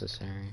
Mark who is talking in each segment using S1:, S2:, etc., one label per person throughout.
S1: necessary.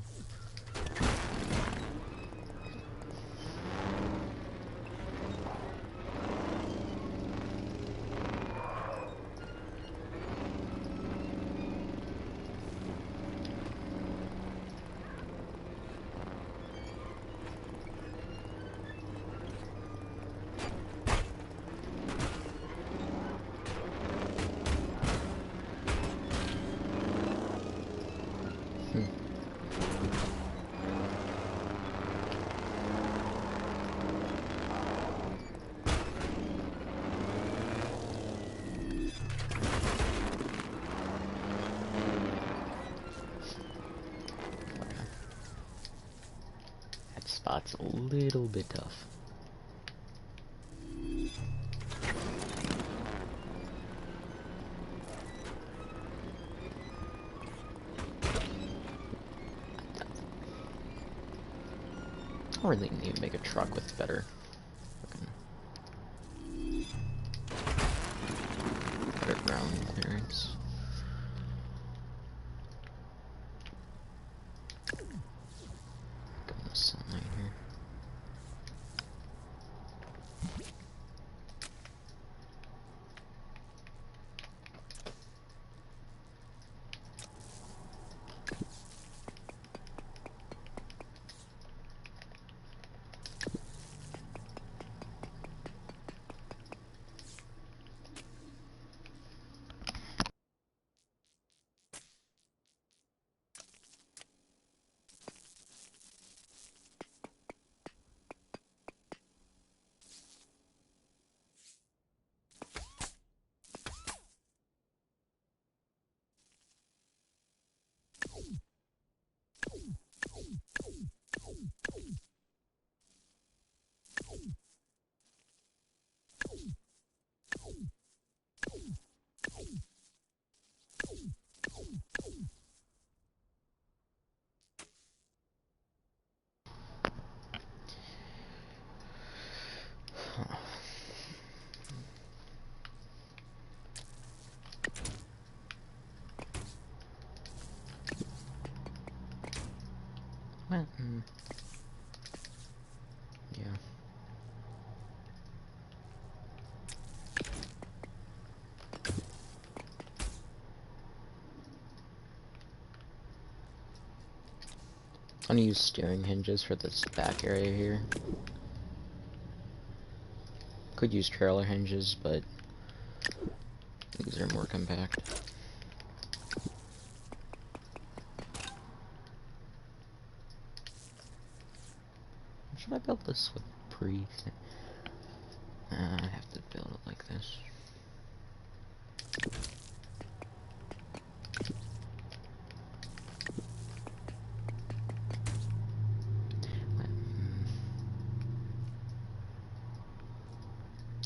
S1: Spot's a little bit tough. I really need to make a truck with better ground clearance. Go in the sunlight here. Well, yeah. I'm gonna use steering hinges for this back area here. Could use trailer hinges, but these are more compact. Should I build this with pre? I have to build it like this.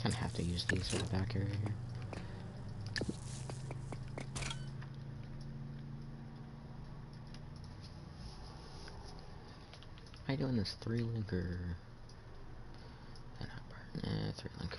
S1: Kind of have to use these for the back area here. Am I doing this 3-link or? Nah, 3-link.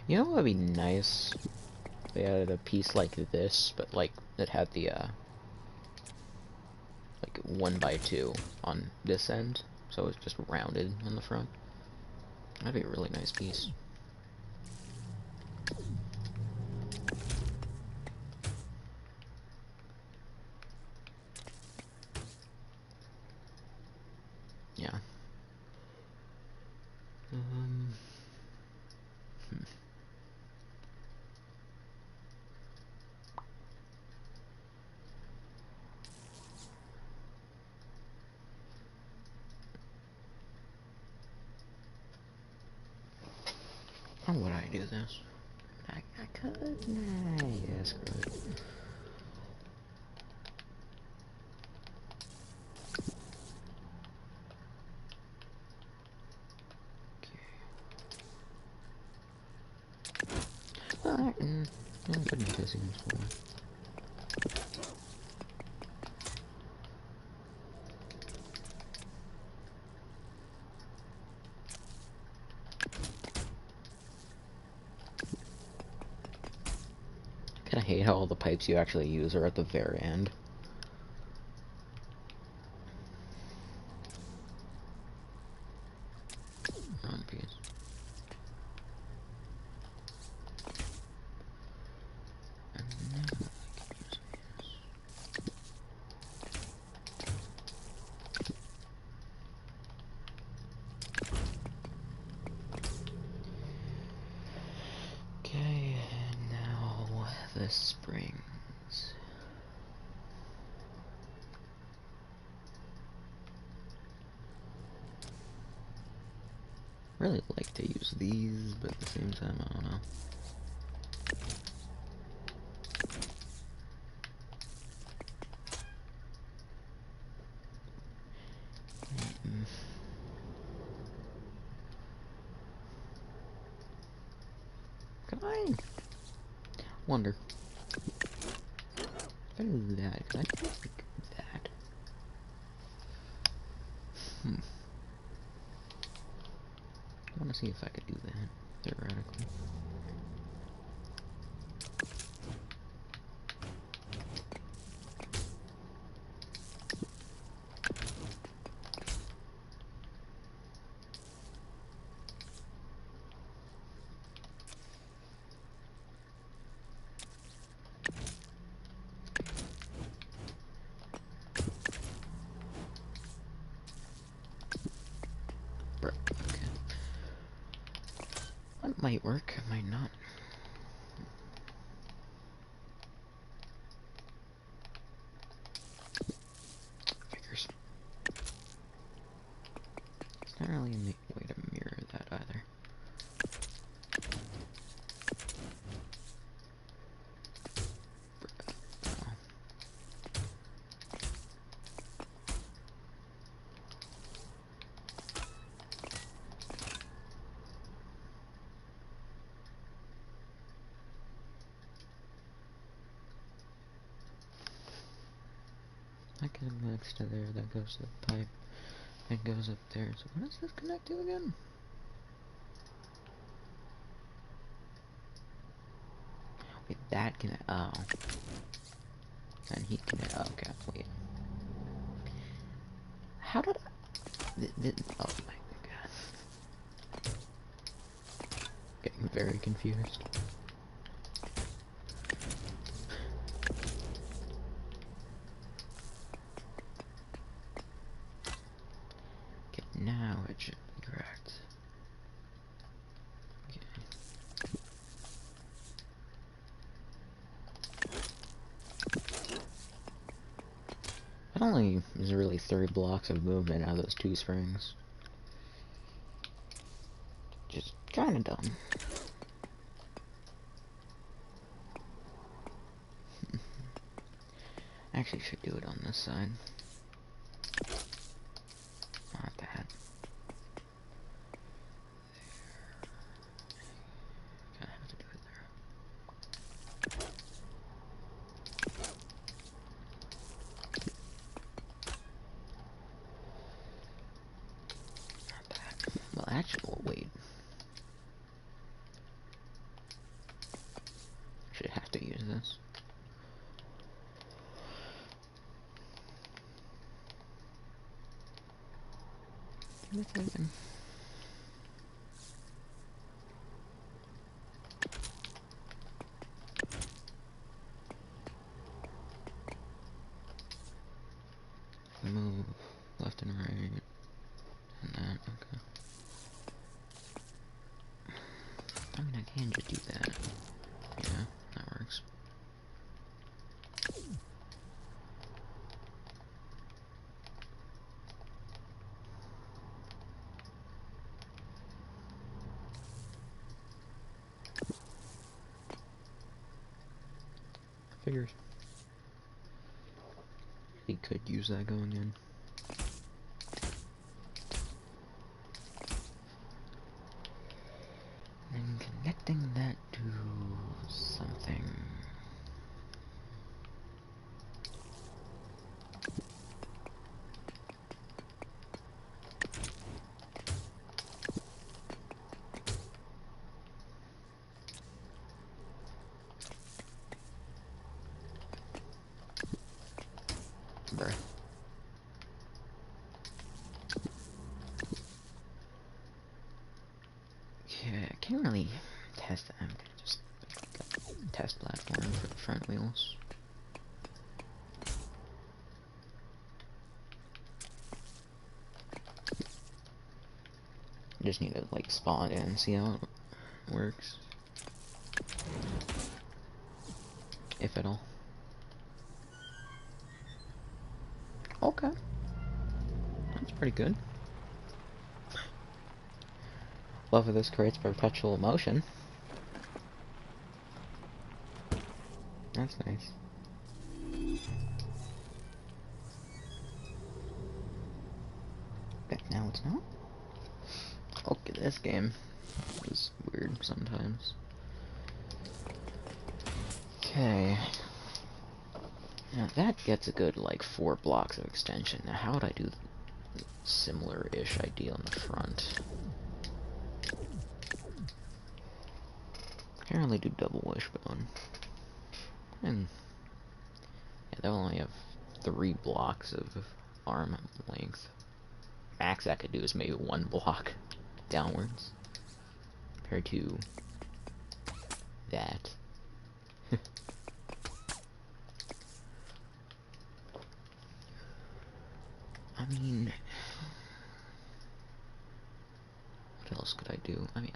S1: You know what would be nice? They added a piece like this, but like it had the like 1x2 on this end, so it's just rounded on the front. That'd be a really nice piece. Yeah. How would I do this? I could. Nah, yeah, screw it. Alright, yeah, I couldn't kiss him before. I kinda hate how all the pipes you actually use are at the very end. Wrong piece. And now I can use this. Okay, and now the springs. Really like to use these, but at the same time, I don't know. Can I wonder if I do that? Can I do like that? I want to see if I could do that theoretically. Okay. That might work, it might not. Figures. It's not really a way to mirror that either. That connects to there, that goes to the pipe, that goes up there. So what does this connect to again? Wait, that can, oh. And he can, okay, wait. How did I, oh my god. Getting very confused. Okay, now it should be correct. Okay. It only is really 3 blocks of movement out of those 2 springs. Just kinda dumb. Actually should do it on this side. Not that. There. Gotta have to do it there. Not that. Well, actually, well, wait. Should have to use this. Give me a second. Move left and right, and that, okay. I mean, I can just do that. Yeah, that works. figures. He could use that going in. And connecting that to something. Bruh. Yeah, I can't really test that. I'm gonna just make a test platform for the front wheels. I just need to like spawn in and see how it works. If at all. Okay. That's pretty good. Love of this creates perpetual motion. That's nice. But now it's not. Okay, this game is weird sometimes. Okay. Now that gets a good like 4 blocks of extension. Now how would I do similar-ish idea on the front? Apparently do double wishbone. And yeah, they'll only have 3 blocks of arm length. Max I could do is maybe 1 block downwards. Compared to that. I mean, what else could I do? I mean,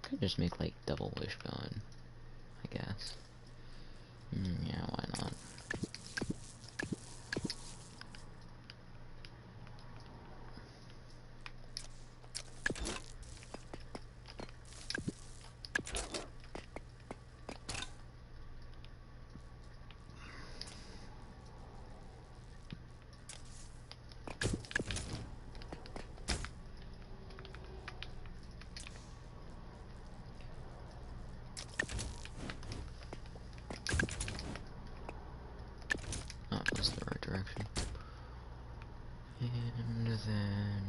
S1: could just make like double wishbone, I guess. Yeah, why not? Oh, that's the right direction. And then...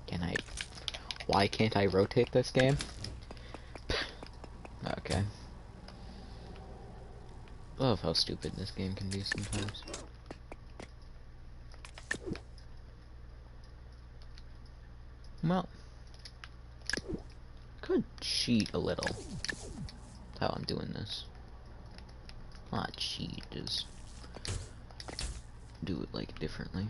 S1: can I... Why can't I rotate this game? Okay. Love how stupid this game can be sometimes. Well, could cheat a little. That's how I'm doing this. Not cheat, just do it like differently.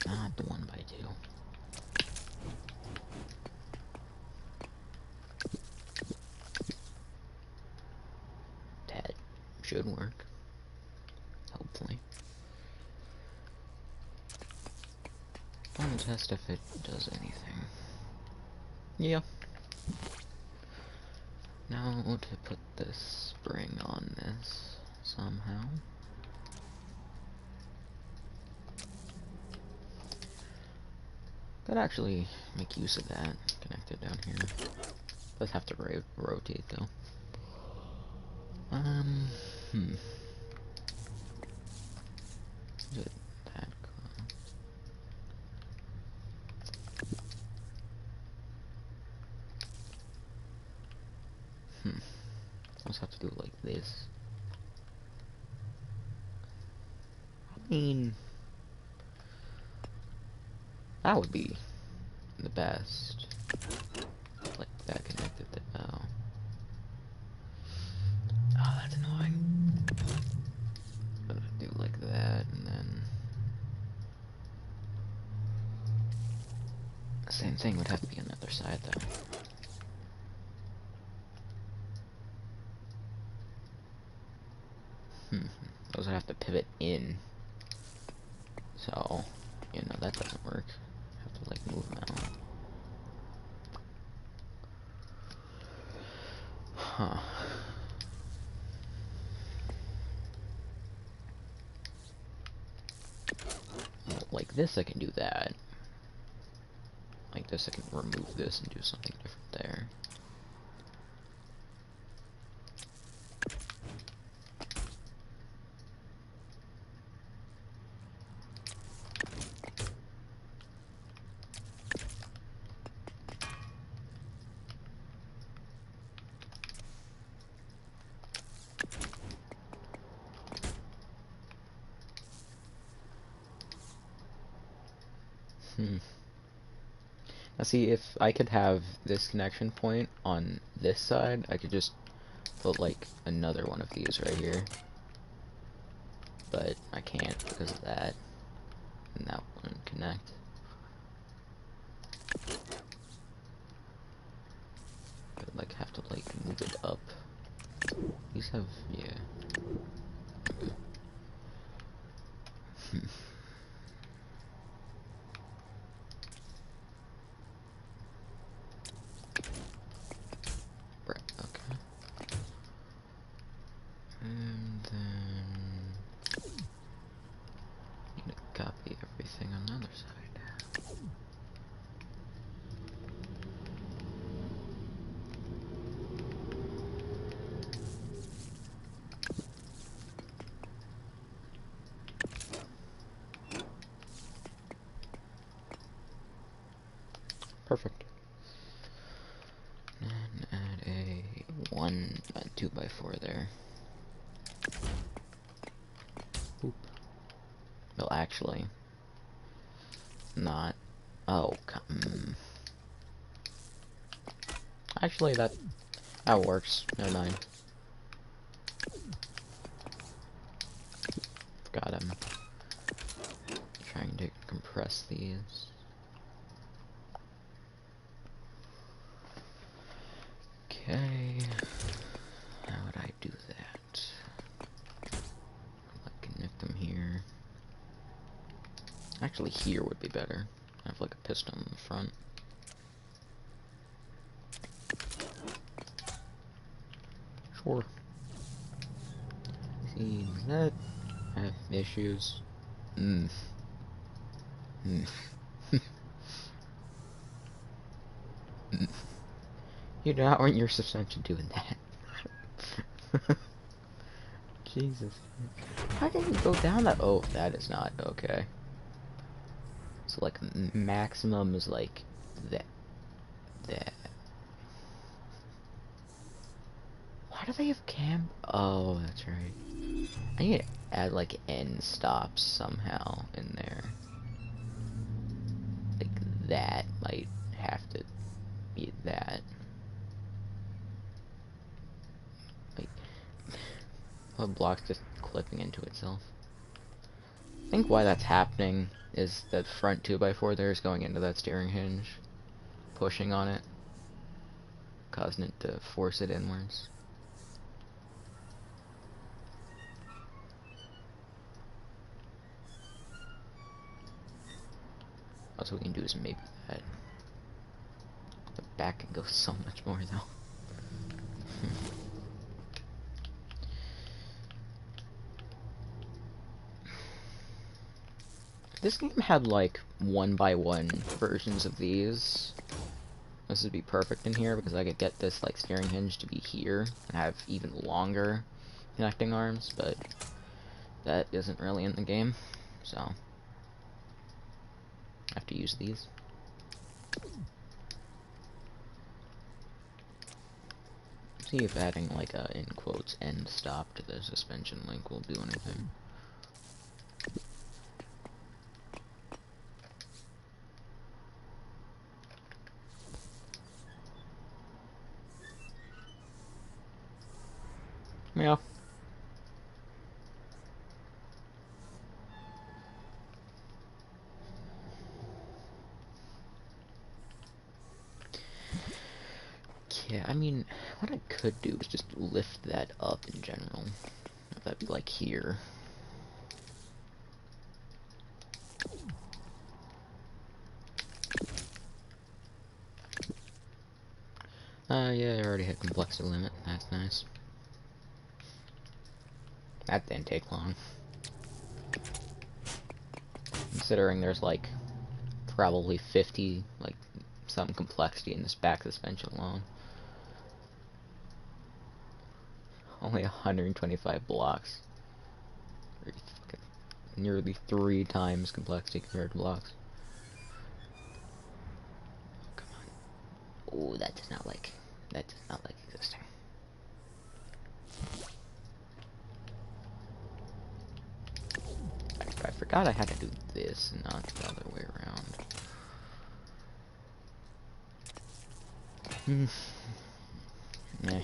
S1: Not the 1x2. That should work. Hopefully. I want to test if it does anything. Yeah. Now to put this spring on this somehow. Could actually make use of that. Connect it down here. Does have to rotate though. Is it that close? I just have to do it like this. I mean, That would be the best. Like that connected to, oh. Oh, that's annoying. But I do like that, and then same thing would have to be on the other side though. Those would have to pivot in. So, you know, that doesn't work. Have to like move them out. Huh. Well, like this I can do that. Like this I can remove this and do something different there. Now see, if I could have this connection point on this side, I could just put like another one of these right here. But I can't because of that. And that wouldn't connect. I'd like have to like move it up. These have, yeah. Right, okay. And then need to copy everything on the other side. Perfect. And add a 2x4 there. Oop. Well, actually, not. Oh, actually, that works. Never mind. Forgot I'm trying to compress these. Okay, how would I do that? Like connect them here. Actually, here would be better. Have like a piston in the front. Sure. See that? I have issues. You do not want your suspension doing that. Jesus. How can you go down that? Oh, that is not okay. So like maximum is like that. Why do they have cam? Oh, that's right. I need to add like end stops somehow in there. Like that might have to be that. Like, a block's just clipping into itself. I think why that's happening is that front 2x4 there is going into that steering hinge, pushing on it, causing it to force it inwards. What we can do is maybe that. The back can go so much more though. This game had like 1x1 versions of these. This would be perfect in here because I could get this like steering hinge to be here and have even longer connecting arms, but that isn't really in the game, so I have to use these. See if adding like a in quotes end stop to the suspension link will do anything. Yeah. Yeah, I mean, what I could do is just lift that up in general. That'd be like here. Yeah, I already hit complexity limit. That's nice. That didn't take long. Considering there's like probably 50, like, some complexity in this back suspension alone. Only 125 blocks. Nearly 3 times complexity compared to blocks. Come on. Ooh, that does not like existing. I forgot I had to do this and not the other way around. Nah.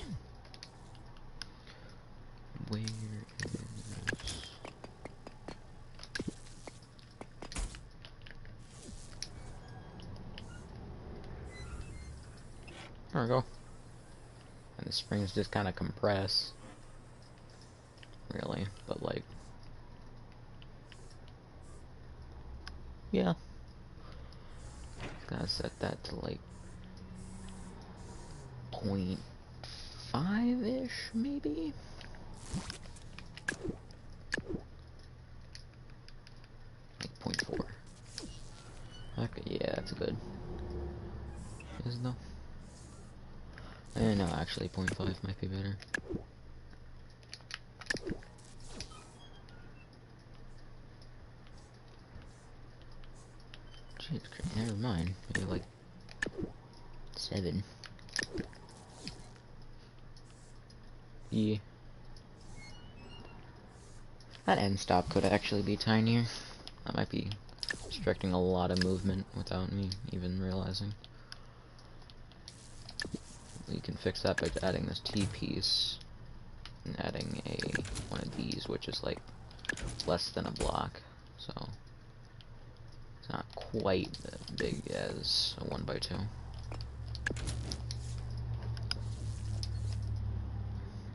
S1: Where is... There we go. And the springs just kind of compress. Really, but like... Yeah. Gotta set that to like 0.5-ish, maybe? Like 0.4. Okay, yeah, that's good. Is though? No, actually 0.5 might be better. Jeez, never mind. Maybe like 7. Yeah. That end stop could actually be tinier. That might be restricting a lot of movement without me even realizing. We can fix that by adding this T-piece and adding one of these, which is like less than a block, so it's not quite as big as a 1x2.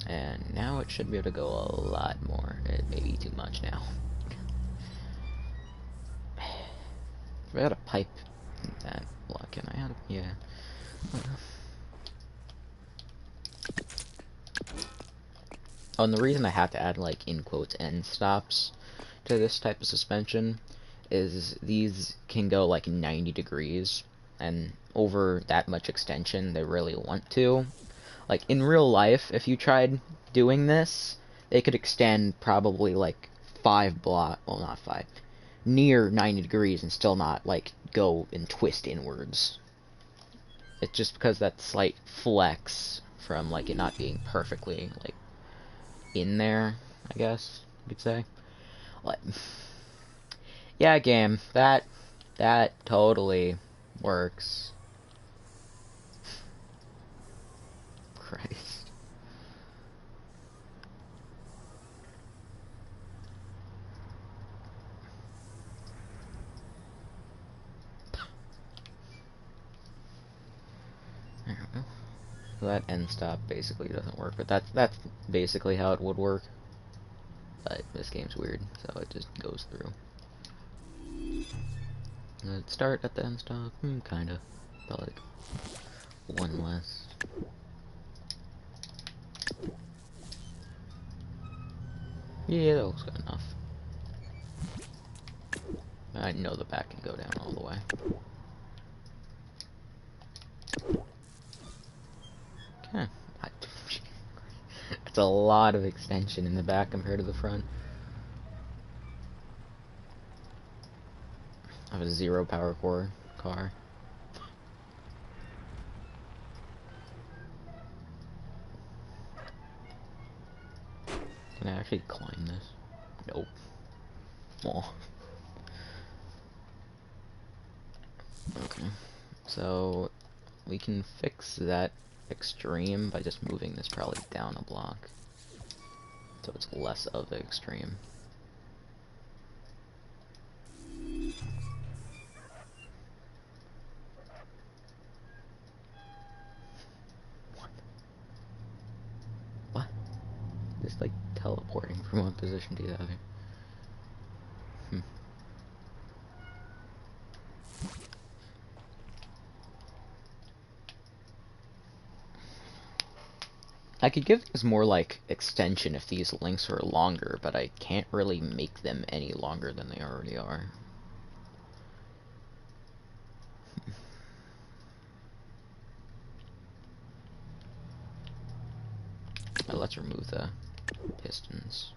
S1: And now it should be able to go a lot more. It may be too much now. If I had a pipe in that block, can I add a... yeah. Oh, and the reason I have to add, like, in quotes, end stops to this type of suspension is these can go, like, 90 degrees, and over that much extension they really want to. Like, in real life, if you tried doing this, they could extend probably, like, 5 block... well, not 5. Near 90 degrees and still not, like, go and twist inwards. It's just because that slight flex from, like, it not being perfectly, like, in there, I guess you could say. Like, yeah, game, that totally works. Christ. There we go. So that end stop basically doesn't work, but that's basically how it would work. But this game's weird, so it just goes through. Let's start at the end stop. Kinda. But like one less. Yeah, that looks good enough. I know the back can go down all the way. Okay. It's a lot of extension in the back compared to the front. I have a 0 power core car. Can I actually climb this? Nope. Oh. Okay. So we can fix that extreme by just moving this probably down a block. so it's less of an extreme. What? Just like teleporting from one position to the other. I could give these more like extension if these links were longer, but I can't really make them any longer than they already are. Let's remove the pistons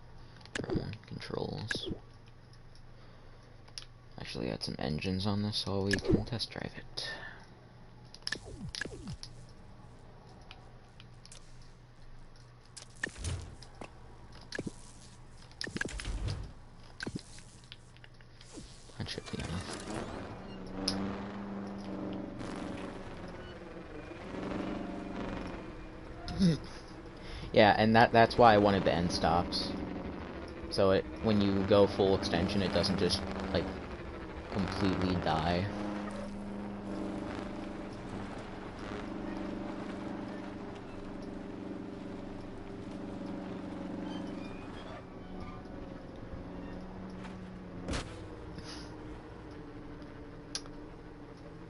S1: from controls. Actually add some engines on this so we can test drive it. That should be enough. Yeah, and that's why I wanted the end stops. So it when you go full extension, it doesn't just like completely die.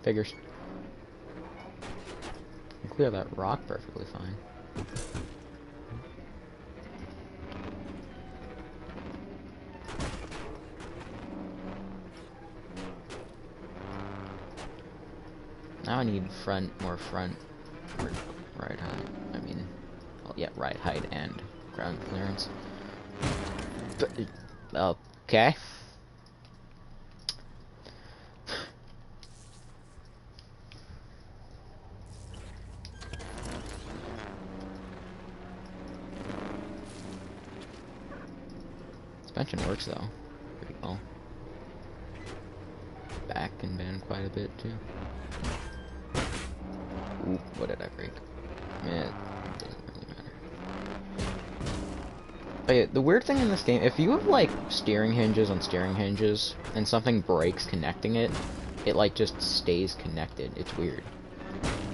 S1: Figures. You can clear that rock perfectly fine. Now I need more front, or ride height. I mean, well, yeah, ride height and ground clearance. But, okay. Suspension works though, pretty well. Back can bend quite a bit too. Ooh, what did I break? Man, it doesn't really matter. But yeah, the weird thing in this game, if you have like steering hinges on steering hinges and something breaks connecting it, it like just stays connected. It's weird.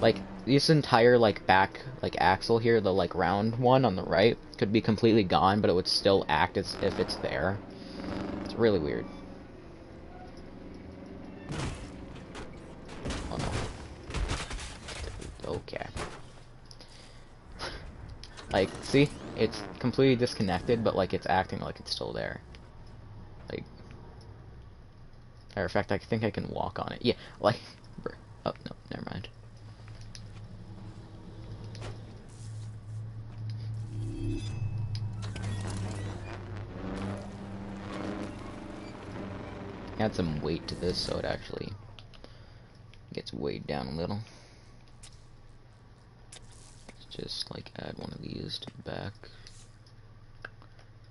S1: Like this entire like back like axle here, the like round one on the right, could be completely gone, but it would still act as if it's there. It's really weird. Oh no. Okay. Like, see? It's completely disconnected, but like it's acting like it's still there. Like, matter of fact, I think I can walk on it. Yeah, like, oh no, never mind. Add some weight to this so it actually gets weighed down a little. Let's just like add one of these to the back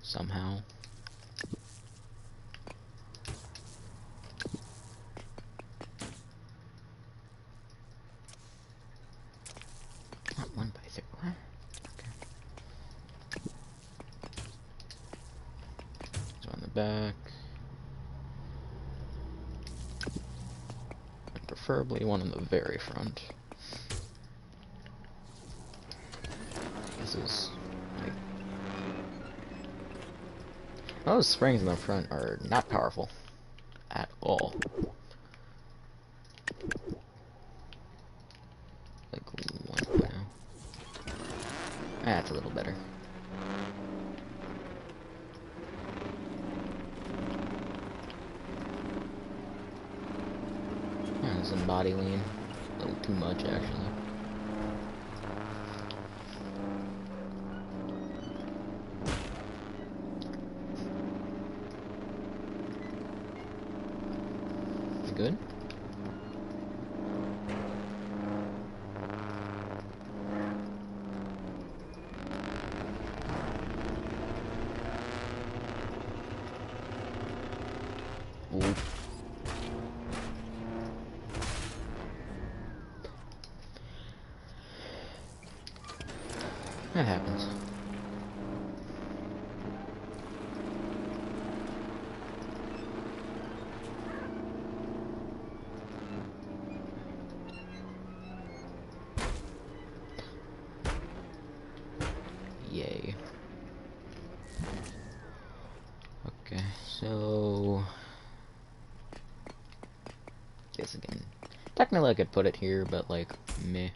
S1: somehow. Not one bicycle, huh? Okay. So on the back. Preferably one in the very front. This is like, those springs in the front are not powerful at all. Like 1.0. That's a little better. Some body lean. A little too much, actually. Good? Ooh. That happens. So, guess again. Technically, I could put it here, but like, meh.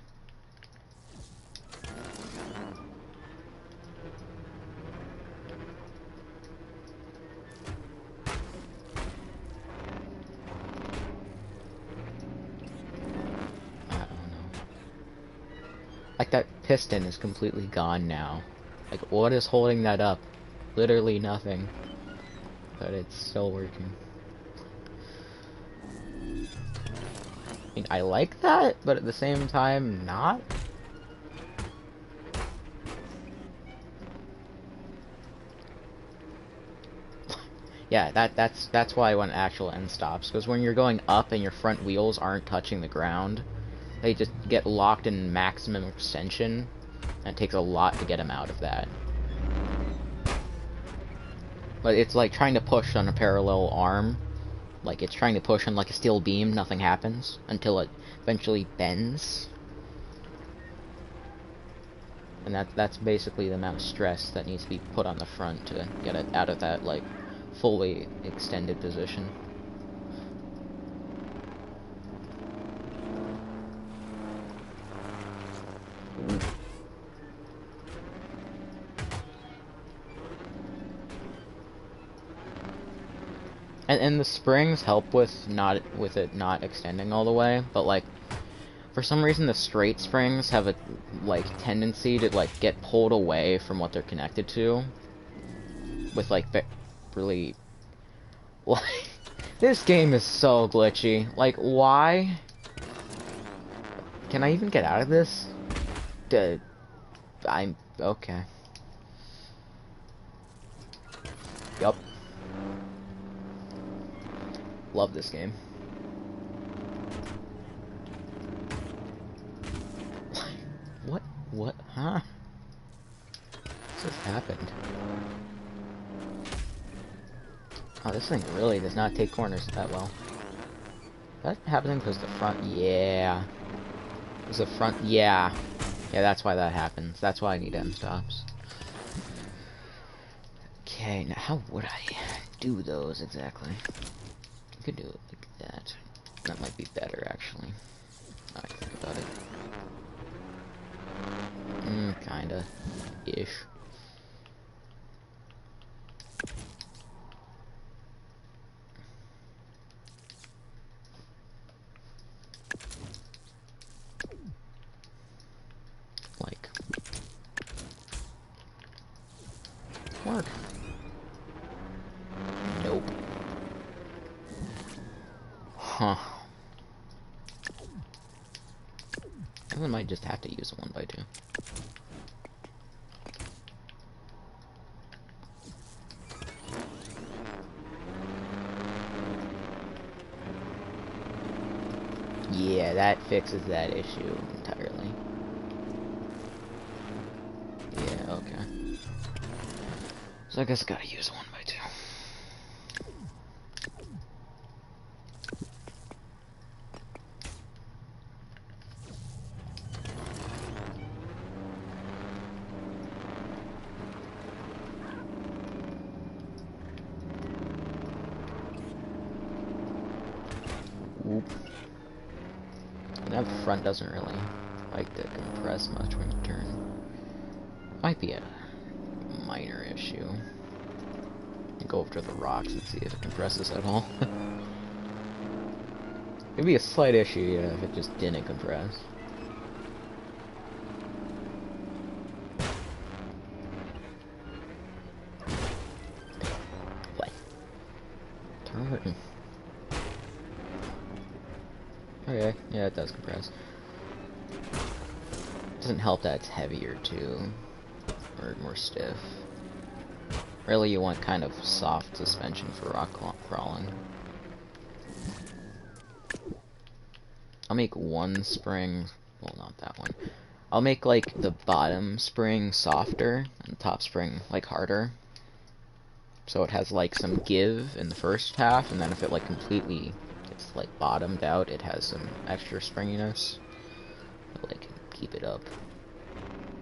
S1: I don't know. Like, that piston is completely gone now. Like, what is holding that up? Literally nothing. But it's still working. I mean, I like that, but at the same time, not. Yeah, that's why I want actual end stops, because when you're going up and your front wheels aren't touching the ground, they just get locked in maximum extension, and it takes a lot to get them out of that. But it's like trying to push on a parallel arm. Like, it's trying to push on like a steel beam, nothing happens, until it eventually bends. And that's basically the amount of stress that needs to be put on the front to get it out of that, like, fully extended position. And the springs help with it not extending all the way, but like for some reason the straight springs have a like tendency to like get pulled away from what they're connected to with like really like this game is so glitchy. Like, why can I even get out of this? I'm okay. Yup. Love this game. What? What? Huh? What just happened? Oh, this thing really does not take corners that well. Is that happening because the front? Yeah. Is the front? Yeah. Yeah, that's why that happens. That's why I need end stops. Okay, now how would I do those exactly? I could do it like that. That might be better, actually. Now I think about it. Kinda. Ish. Like. Work. Nope. Huh. I might just have to use a 1x2. Yeah, that fixes that issue entirely. Yeah, okay. So I guess I gotta use a 1x2. Whoop. And that front doesn't really like to compress much when you turn. Might be a minor issue. Go over to the rocks and see if it compresses at all. It'd be a slight issue, yeah, if it just didn't compress. What? Turn. Okay, yeah, it does compress. Doesn't help that it's heavier too, or more stiff. Really, you want kind of soft suspension for rock crawling. I'll make one spring, well, not that one. I'll make like the bottom spring softer and the top spring like harder. So it has like some give in the first half, and then if it like completely gets like bottomed out, it has some extra springiness. But, like, keep it up.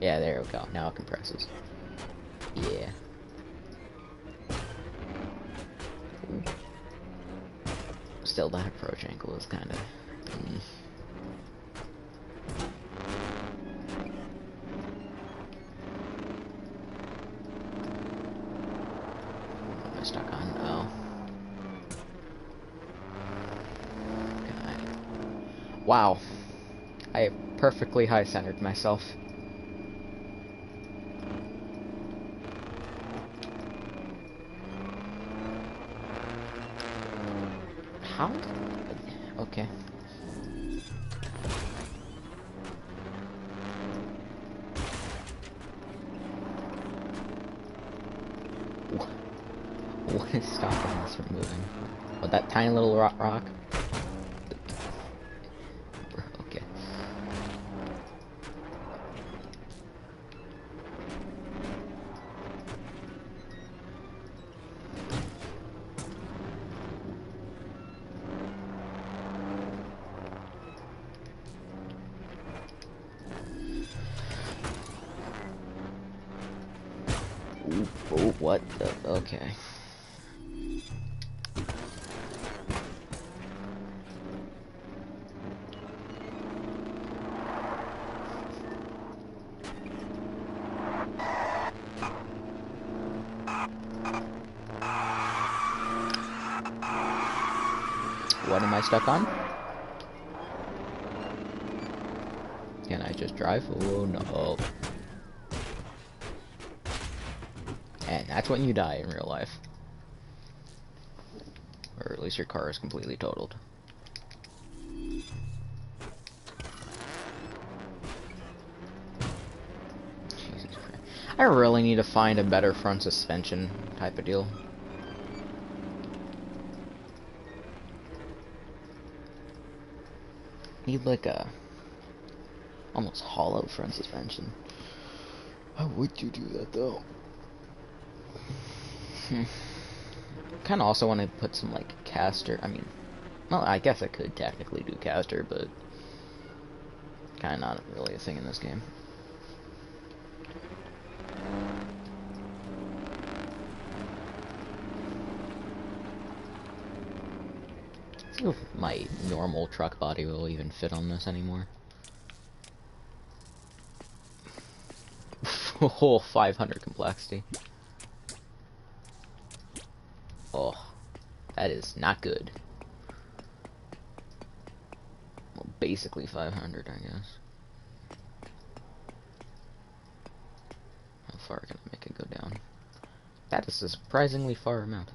S1: Yeah, there we go. Now it compresses. Yeah. Still, that approach angle is kind of... What am I stuck on? Oh. Wow. I perfectly high-centered myself. How? Okay. What is stopping us from moving? Oh, that tiny little rock? Okay. Oh, what the? Okay. What am I stuck on? Can I just drive? Oh no. And that's when you die in real life. Or at least your car is completely totaled. Jesus Christ. I really need to find a better front suspension type of deal. Need like a almost hollow front suspension. How would you do that though? Kind of also want to put some like caster. I mean, well, I guess I could technically do caster, but kind of not really a thing in this game. Let's see if my normal truck body will even fit on this anymore. Oh, 500 complexity. Oh, that is not good. Well, basically 500, I guess. How far can I make it go down? That is a surprisingly far amount.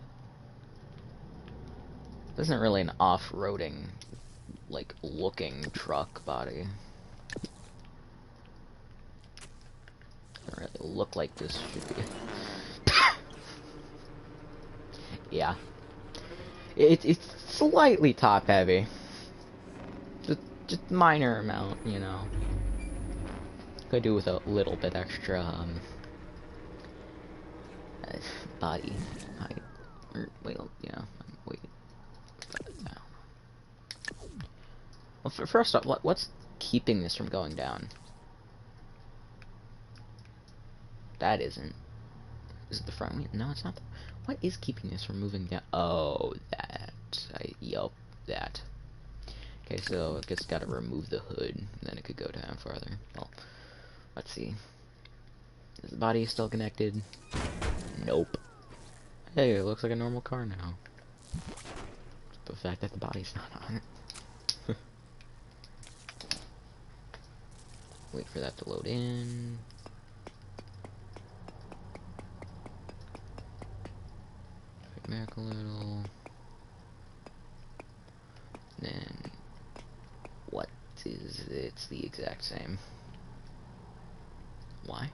S1: This isn't really an off-roading, like, looking truck body. Doesn't really look like this should be. Yeah. It's slightly top heavy. Just minor amount, you know. Could do with a little bit extra body height. Or wait, yeah, wait. I don't know. Well, first off, what's keeping this from going down? That isn't. Is it the front wheel? No, it's not. What is keeping this from moving down? Oh, that. Yup, that. Okay, so I guess gotta remove the hood, and then it could go down farther. Well, let's see. Is the body still connected? Nope. Hey, it looks like a normal car now. The fact that the body's not on it. Wait for that to load in. Back a little. Then what is it? It's the exact same. Why?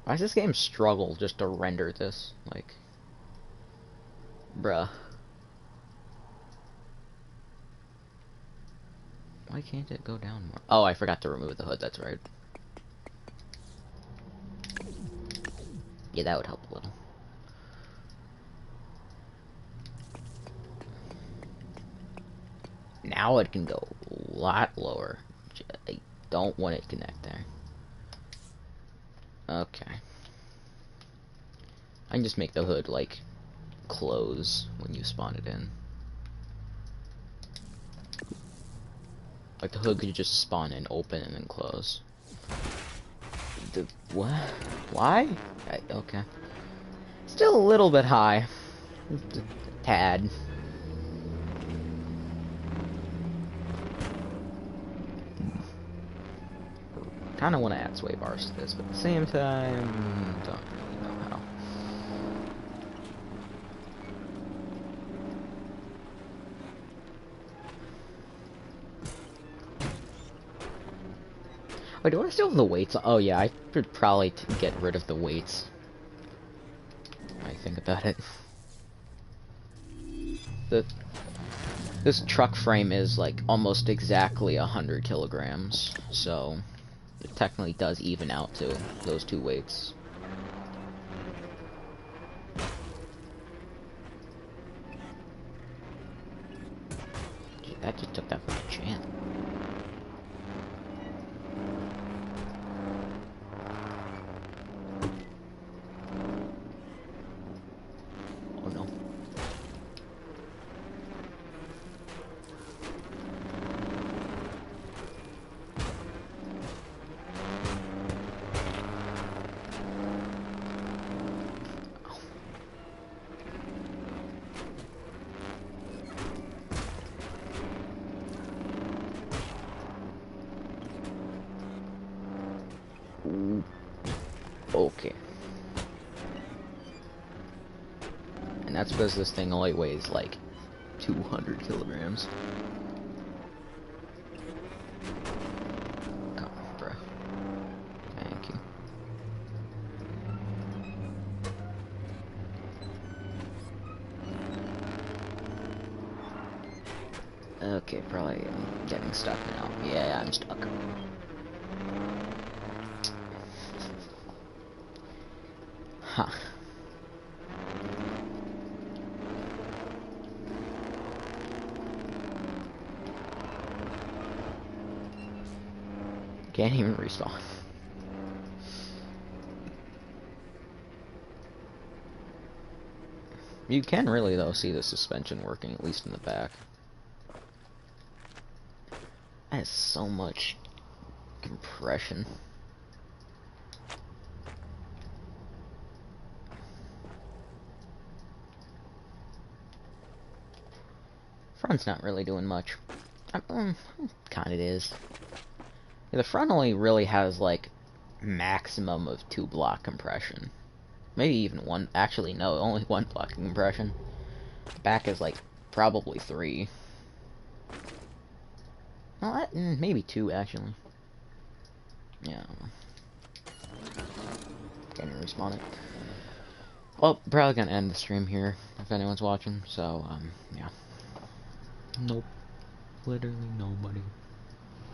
S1: Why does this game struggle just to render this? Like, bruh. Why can't it go down more? Oh, I forgot to remove the hood, that's right. Yeah, that would help a little. Now it can go a lot lower. I don't want it to connect there. Okay. I can just make the hood, like, close when you spawn it in. Like, the hood could just spawn in, open, and then close. The, what? Why? Okay. Still a little bit high. A tad. Kind of want to add sway bars to this, but at the same time, don't really know how. Wait, do I still have the weights? Oh yeah, I should probably get rid of the weights. I think about it. This truck frame is like almost exactly 100 kilograms, so it technically does even out to those two weights. Gee, that just took that from a champ. Oh no. Okay. And that's because this thing only weighs like 200 kilograms. Come on, bro. Thank you. Okay, probably I'm getting stuck now. Yeah, I'm stuck. Huh. Can't even respawn. You can really, though, see the suspension working, at least in the back. That has so much compression. Front's not really doing much. Kinda is. Yeah, the front only really has, like, maximum of 2 block compression. Maybe even 1. Actually, no, only 1 block compression. Back is, like, probably 3. Well, maybe 2, actually. Yeah. Can't even respawn it. Well, probably gonna end the stream here, if anyone's watching, so, yeah. Nope. Literally nobody.